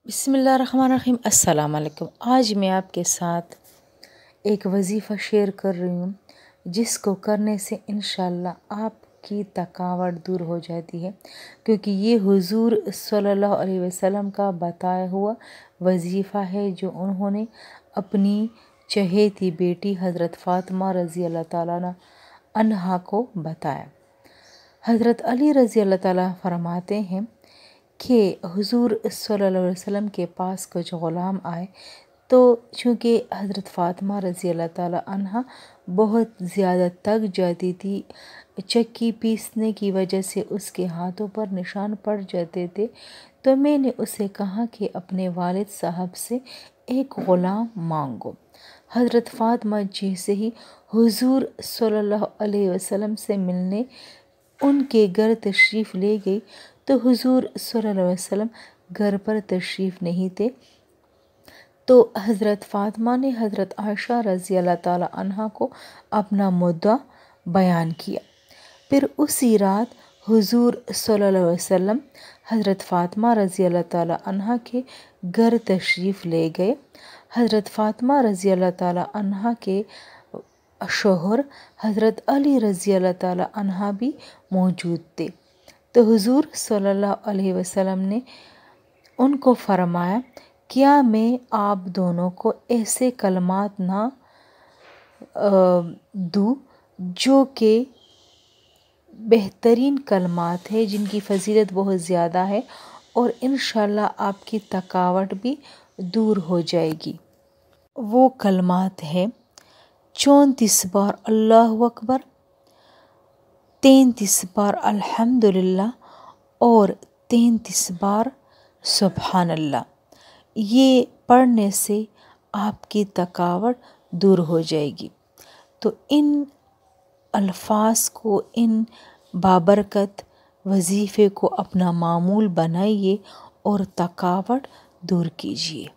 बिस्मिल्लाहिर्रहमानिर्रहीम। अस्सलाम वालेकुम। आज मैं आपके साथ एक वजीफ़ा शेयर कर रही हूँ जिसको करने से इंशाल्लाह आपकी थकावट दूर हो जाती है, क्योंकि ये हुज़ूर सल्लल्लाहु अलैहि वसल्लम का बताया हुआ वजीफ़ा है जो उन्होंने अपनी चहेती बेटी हज़रत फ़ातिमा रज़ी अल्लाह ताला अन्हा को बताया। हज़रत अली रज़ी अल्लाह ताला फरमाते हैं कि हुज़ूर सल्लल्लाहु अलैहि वसल्लम के पास कुछ ग़ुलाम आए, तो चूँकि हज़रत फ़ातिमा रज़ी अल्लाह ताला अन्हा बहुत ज़्यादा थक जाती थी, चक्की पीसने की वजह से उसके हाथों पर निशान पड़ जाते थे, तो मैंने उसे कहा कि अपने वालिद साहब से एक ग़ुलाम मांगो। हज़रत फ़ातिमा जैसे ही हुज़ूर सल्लल्लाहु अलैहि वसल्लम से मिलने उनके घर तशरीफ़ ले गई, तो हुज़ूर सल्लल्लाहु अलैहि वसल्लम घर पर तशरीफ़ नहीं थे। तो हज़रत फ़ातिमा ने हज़रत आयशा रज़ी अल्लाह ताला अन्हा को अपना मुद्दा बयान किया। फिर उसी रात हुज़ूर सल्लल्लाहु अलैहि वसल्लम हज़रत फ़ातिमा रज़ी अल्लाह ताला अन्हा के घर तशरीफ़ ले गए। हज़रत फ़ातिमा रज़ी अल्लाह ताला अन्हा के शोहर हज़रत अली रज़ी अल्लाह ताला अन्हा भी मौजूद थे। तो हुज़ूर सल्लल्लाहु अलैहि वसल्लम ने उनको फरमाया, क्या मैं आप दोनों को ऐसे कलमात ना दूँ जो कि बेहतरीन कलमात है, जिनकी फ़जीलत बहुत ज़्यादा है और इंशाल्लाह आपकी थकावट भी दूर हो जाएगी। वो कलमात है 34 बार अल्लाहु अकबर, 33 बार अल्हम्दुलिल्लाह और 33 बार सुभान अल्लाह। ये पढ़ने से आपकी थकावट दूर हो जाएगी। तो इन अल्फाज को, इन बाबरकत वजीफ़े को अपना मामूल बनाइए और थकावट दूर कीजिए।